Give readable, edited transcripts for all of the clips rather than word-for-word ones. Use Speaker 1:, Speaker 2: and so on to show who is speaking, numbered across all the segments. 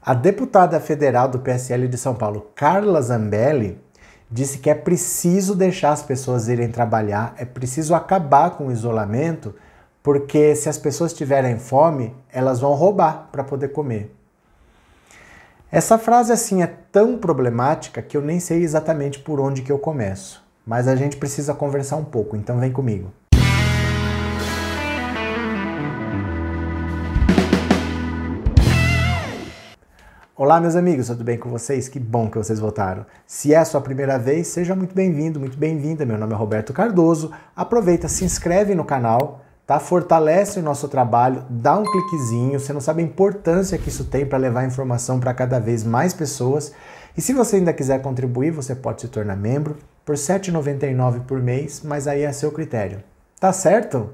Speaker 1: A deputada federal do PSL de São Paulo, Carla Zambelli, disse que é preciso deixar as pessoas irem trabalhar, é preciso acabar com o isolamento, porque se as pessoas tiverem fome, elas vão roubar para poder comer. Essa frase assim é tão problemática que eu nem sei exatamente por onde que eu começo, mas a gente precisa conversar um pouco, então vem comigo. Olá meus amigos, tudo bem com vocês? Que bom que vocês voltaram. Se é a sua primeira vez, seja muito bem-vindo, muito bem-vinda. Meu nome é Roberto Cardoso. Aproveita, se inscreve no canal, tá? Fortalece o nosso trabalho, dá um cliquezinho. Você não sabe a importância que isso tem para levar informação para cada vez mais pessoas. E se você ainda quiser contribuir, você pode se tornar membro por R$ 7,99 por mês, mas aí é a seu critério. Tá certo?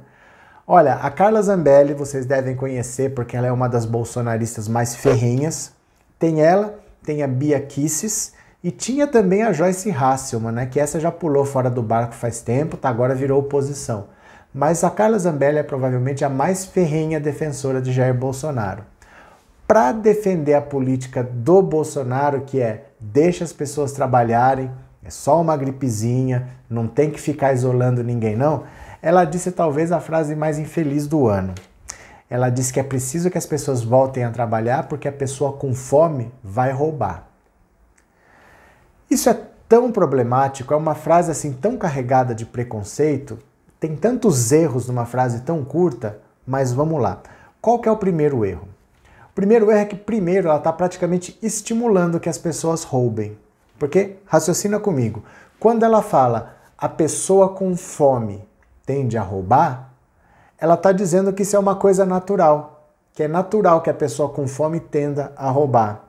Speaker 1: Olha, a Carla Zambelli vocês devem conhecer porque ela é uma das bolsonaristas mais ferrenhas. Tem ela, tem a Bia Kicis e tinha também a Joyce Hasselman, né? Que essa já pulou fora do barco faz tempo, tá? Agora virou oposição. Mas a Carla Zambelli é provavelmente a mais ferrenha defensora de Jair Bolsonaro. Para defender a política do Bolsonaro, que é deixa as pessoas trabalharem, é só uma gripezinha, não tem que ficar isolando ninguém não, ela disse talvez a frase mais infeliz do ano. Ela disse que é preciso que as pessoas voltem a trabalhar porque a pessoa com fome vai roubar. Isso é tão problemático, é uma frase assim tão carregada de preconceito, tem tantos erros numa frase tão curta, mas vamos lá. Qual que é o primeiro erro? O primeiro erro é que primeiro ela está praticamente estimulando que as pessoas roubem. Porque, raciocina comigo, quando ela fala a pessoa com fome tende a roubar, ela está dizendo que isso é uma coisa natural, que é natural que a pessoa com fome tenda a roubar.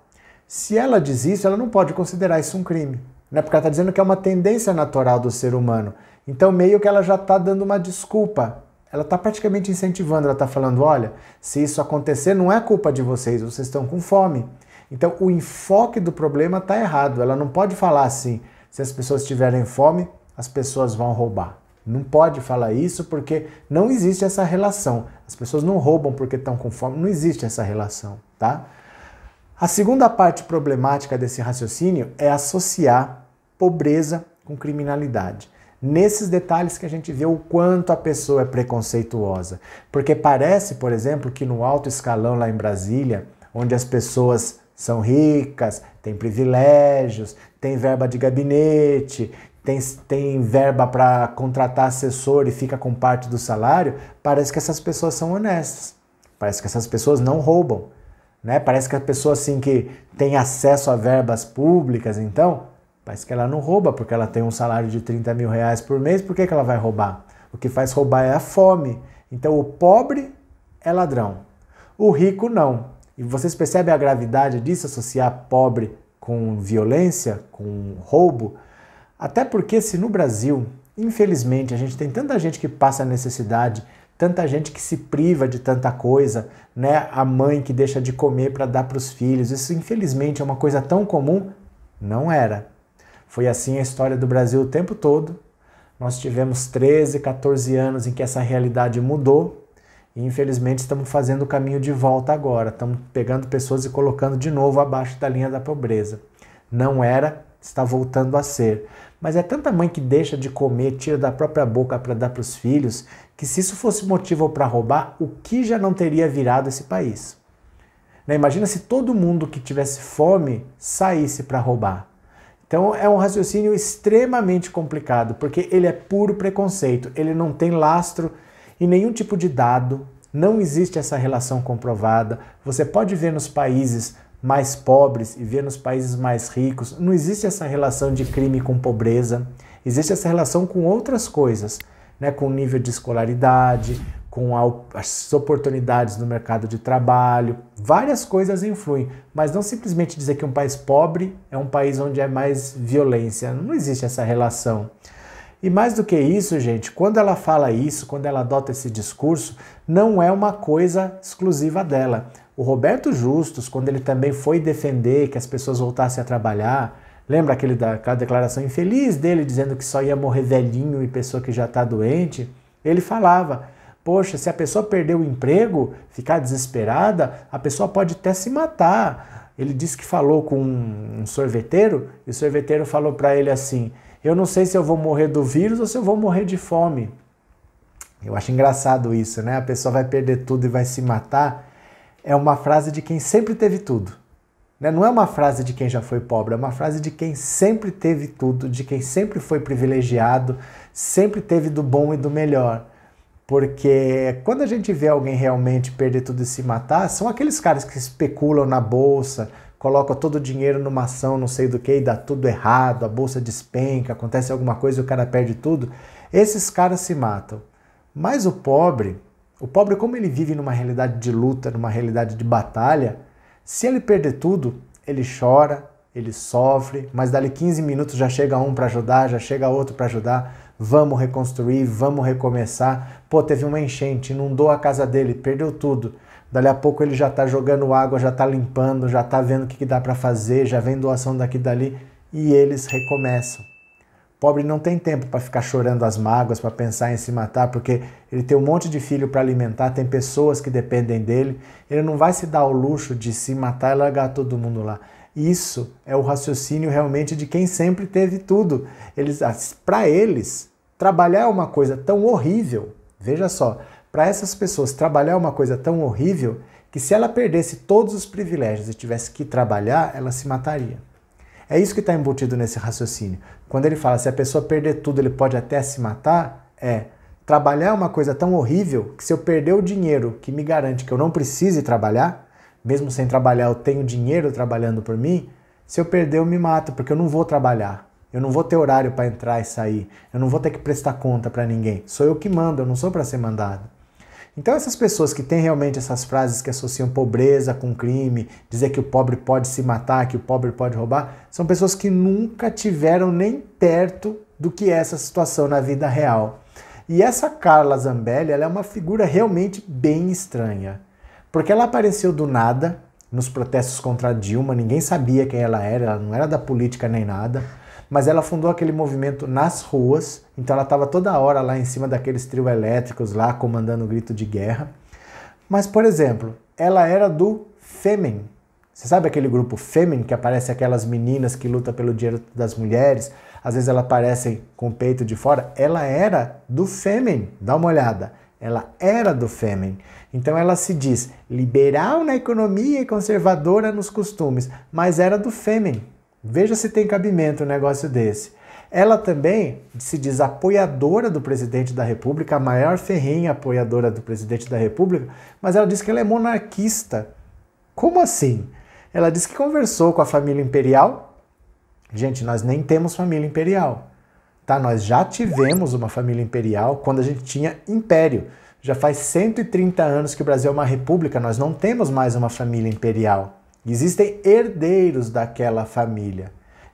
Speaker 1: Se ela diz isso, ela não pode considerar isso um crime, né? Porque ela está dizendo que é uma tendência natural do ser humano. Então, meio que ela já está dando uma desculpa. Ela está praticamente incentivando, ela está falando, olha, se isso acontecer, não é culpa de vocês, vocês estão com fome. Então, o enfoque do problema está errado. Ela não pode falar assim, se as pessoas tiverem fome, as pessoas vão roubar. Não pode falar isso porque não existe essa relação. As pessoas não roubam porque estão com fome, não existe essa relação, tá? A segunda parte problemática desse raciocínio é associar pobreza com criminalidade. Nesses detalhes que a gente vê o quanto a pessoa é preconceituosa. Porque parece, por exemplo, que no alto escalão lá em Brasília, onde as pessoas são ricas, têm privilégios, têm verba de gabinete, tem verba para contratar assessor e fica com parte do salário, parece que essas pessoas são honestas. Parece que essas pessoas não roubam, né? Parece que a pessoa assim que tem acesso a verbas públicas, então, parece que ela não rouba porque ela tem um salário de 30 mil reais por mês, por que ela vai roubar? O que faz roubar é a fome. Então o pobre é ladrão, o rico não. E vocês percebem a gravidade disso, associar pobre com violência, com roubo? Até porque se no Brasil, infelizmente, a gente tem tanta gente que passa necessidade, tanta gente que se priva de tanta coisa, né? A mãe que deixa de comer para dar para os filhos, isso infelizmente é uma coisa tão comum? Não era. Foi assim a história do Brasil o tempo todo. Nós tivemos 13, 14 anos em que essa realidade mudou e infelizmente estamos fazendo o caminho de volta agora. Estamos pegando pessoas e colocando de novo abaixo da linha da pobreza. Não era, está voltando a ser. Mas é tanta mãe que deixa de comer, tira da própria boca para dar para os filhos, que se isso fosse motivo para roubar, o que já não teria virado esse país? Né? Imagina se todo mundo que tivesse fome saísse para roubar. Então é um raciocínio extremamente complicado, porque ele é puro preconceito, ele não tem lastro em nenhum tipo de dado, não existe essa relação comprovada. Você pode ver nos países mais pobres e ver nos países mais ricos, não existe essa relação de crime com pobreza, existe essa relação com outras coisas, né? Com o nível de escolaridade, com as oportunidades no mercado de trabalho, várias coisas influem, mas não simplesmente dizer que um país pobre é um país onde é mais violência, não existe essa relação. E mais do que isso, gente, quando ela fala isso, quando ela adota esse discurso, não é uma coisa exclusiva dela. O Roberto Justus, quando ele também foi defender que as pessoas voltassem a trabalhar, lembra aquela declaração infeliz dele dizendo que só ia morrer velhinho e pessoa que já está doente? Ele falava, poxa, se a pessoa perder o emprego, ficar desesperada, a pessoa pode até se matar. Ele disse que falou com um sorveteiro e o sorveteiro falou para ele assim: eu não sei se eu vou morrer do vírus ou se eu vou morrer de fome. Eu acho engraçado isso, né? A pessoa vai perder tudo e vai se matar. É uma frase de quem sempre teve tudo. Né? Não é uma frase de quem já foi pobre, é uma frase de quem sempre teve tudo, de quem sempre foi privilegiado, sempre teve do bom e do melhor. Porque quando a gente vê alguém realmente perder tudo e se matar, são aqueles caras que especulam na bolsa, colocam todo o dinheiro numa ação, não sei do que, e dá tudo errado, a bolsa despenca, acontece alguma coisa e o cara perde tudo. Esses caras se matam. Mas o pobre, como ele vive numa realidade de luta, numa realidade de batalha, se ele perder tudo, ele chora, ele sofre, mas dali 15 minutos já chega um para ajudar, já chega outro para ajudar, vamos reconstruir, vamos recomeçar. Pô, teve uma enchente, inundou a casa dele, perdeu tudo. Dali a pouco ele já está jogando água, já está limpando, já está vendo o que dá para fazer, já vem doação daqui e dali, e eles recomeçam. Pobre não tem tempo para ficar chorando as mágoas, para pensar em se matar, porque ele tem um monte de filho para alimentar, tem pessoas que dependem dele, ele não vai se dar ao luxo de se matar e largar todo mundo lá. Isso é o raciocínio realmente de quem sempre teve tudo. Para eles, trabalhar é uma coisa tão horrível, veja só, para essas pessoas trabalhar é uma coisa tão horrível que se ela perdesse todos os privilégios e tivesse que trabalhar, ela se mataria. É isso que está embutido nesse raciocínio. Quando ele fala, se a pessoa perder tudo, ele pode até se matar, trabalhar é uma coisa tão horrível que se eu perder o dinheiro que me garante que eu não precise trabalhar, mesmo sem trabalhar eu tenho dinheiro trabalhando por mim, se eu perder eu me mato, porque eu não vou trabalhar. Eu não vou ter horário para entrar e sair. Eu não vou ter que prestar conta para ninguém. Sou eu que mando, eu não sou para ser mandado. Então essas pessoas que têm realmente essas frases que associam pobreza com crime, dizer que o pobre pode se matar, que o pobre pode roubar, são pessoas que nunca tiveram nem perto do que é essa situação na vida real. E essa Carla Zambelli, ela é uma figura realmente bem estranha, porque ela apareceu do nada nos protestos contra a Dilma, ninguém sabia quem ela não era da política nem nada, mas ela fundou aquele movimento nas ruas, então ela estava toda hora lá em cima daqueles trio elétricos lá, comandando o grito de guerra. Mas, por exemplo, ela era do Fêmen. Você sabe aquele grupo Fêmen, que aparece aquelas meninas que lutam pelo direito das mulheres, às vezes elas aparecem com o peito de fora? Ela era do Fêmen, dá uma olhada. Ela era do Fêmen. Então ela se diz liberal na economia e conservadora nos costumes, mas era do Fêmen. Veja se tem cabimento um negócio desse. Ela também se diz apoiadora do presidente da República, a maior ferrenha apoiadora do presidente da República, mas ela diz que ela é monarquista. Como assim? Ela diz que conversou com a família imperial. Gente, nós nem temos família imperial. Tá? Nós já tivemos uma família imperial quando a gente tinha império. Já faz 130 anos que o Brasil é uma república, nós não temos mais uma família imperial. Existem herdeiros daquela família.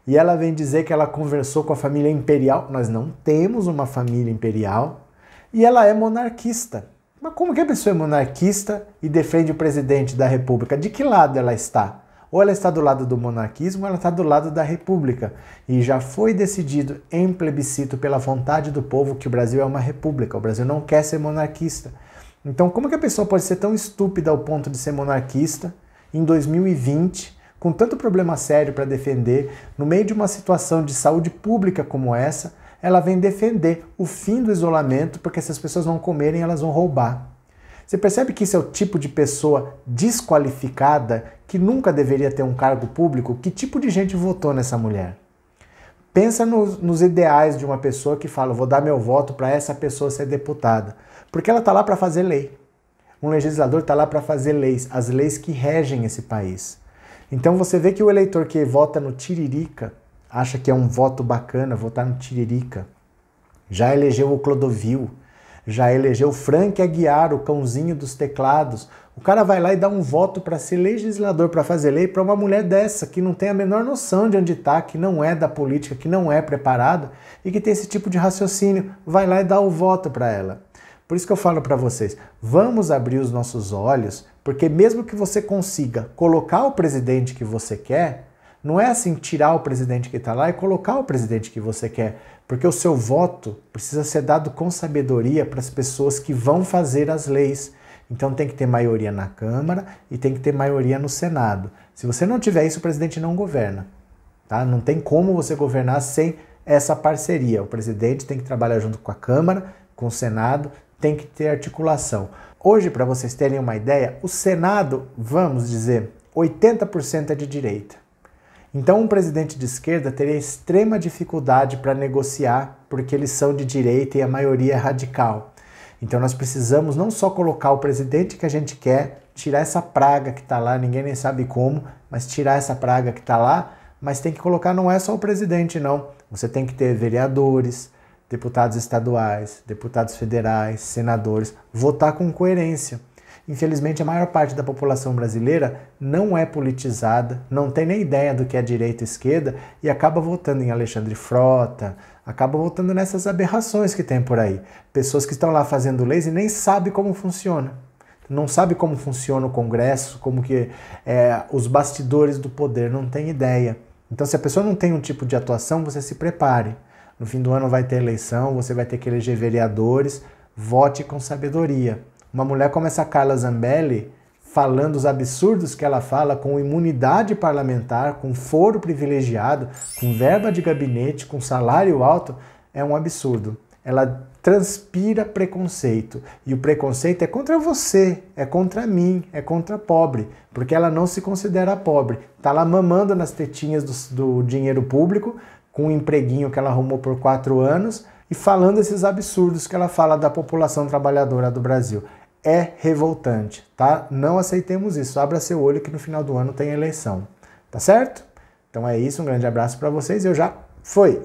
Speaker 1: E ela vem dizer que ela conversou com a família imperial. Nós não temos uma família imperial. E ela é monarquista. Mas como que a pessoa é monarquista e defende o presidente da República? De que lado ela está? Ou ela está do lado do monarquismo ou ela está do lado da República. E já foi decidido em plebiscito pela vontade do povo que o Brasil é uma república. O Brasil não quer ser monarquista. Então como que a pessoa pode ser tão estúpida ao ponto de ser monarquista em 2020, com tanto problema sério para defender, no meio de uma situação de saúde pública como essa, ela vem defender o fim do isolamento, porque se as pessoas não comerem, elas vão roubar. Você percebe que isso é o tipo de pessoa desqualificada, que nunca deveria ter um cargo público? Que tipo de gente votou nessa mulher? Pensa nos ideais de uma pessoa que fala, vou dar meu voto para essa pessoa ser deputada, porque ela está lá para fazer lei. Um legislador está lá para fazer leis, as leis que regem esse país. Então você vê que o eleitor que vota no Tiririca acha que é um voto bacana votar no Tiririca. Já elegeu o Clodovil, já elegeu o Frank Aguiar, o cãozinho dos teclados. O cara vai lá e dá um voto para ser legislador, para fazer lei, para uma mulher dessa, que não tem a menor noção de onde está, que não é da política, que não é preparada e que tem esse tipo de raciocínio. Vai lá e dá o voto para ela. Por isso que eu falo para vocês, vamos abrir os nossos olhos, porque mesmo que você consiga colocar o presidente que você quer, não é assim tirar o presidente que está lá e colocar o presidente que você quer, porque o seu voto precisa ser dado com sabedoria para as pessoas que vão fazer as leis. Então tem que ter maioria na Câmara e tem que ter maioria no Senado. Se você não tiver isso, o presidente não governa. Tá? Não tem como você governar sem essa parceria. O presidente tem que trabalhar junto com a Câmara, com o Senado, tem que ter articulação. Hoje, para vocês terem uma ideia, o Senado, vamos dizer, 80% é de direita. Então, um presidente de esquerda teria extrema dificuldade para negociar, porque eles são de direita e a maioria é radical. Então, nós precisamos não só colocar o presidente que a gente quer, tirar essa praga que está lá, ninguém nem sabe como, mas tirar essa praga que está lá, mas tem que colocar, não é só o presidente, não. Você tem que ter vereadores, deputados estaduais, deputados federais, senadores, votar com coerência. Infelizmente, a maior parte da população brasileira não é politizada, não tem nem ideia do que é direita e esquerda e acaba votando em Alexandre Frota, acaba votando nessas aberrações que tem por aí. Pessoas que estão lá fazendo leis e nem sabem como funciona. Não sabe como funciona o Congresso, como que os bastidores do poder, não tem ideia. Então, se a pessoa não tem um tipo de atuação, você se prepare. No fim do ano vai ter eleição, você vai ter que eleger vereadores, vote com sabedoria. Uma mulher como essa Carla Zambelli, falando os absurdos que ela fala, com imunidade parlamentar, com foro privilegiado, com verba de gabinete, com salário alto, é um absurdo. Ela transpira preconceito. E o preconceito é contra você, é contra mim, é contra pobre, porque ela não se considera pobre. Está lá mamando nas tetinhas do dinheiro público, com um empreguinho que ela arrumou por 4 anos, e falando esses absurdos que ela fala da população trabalhadora do Brasil. É revoltante, tá? Não aceitemos isso. Abra seu olho que no final do ano tem eleição. Tá certo? Então é isso, um grande abraço para vocês e eu já fui!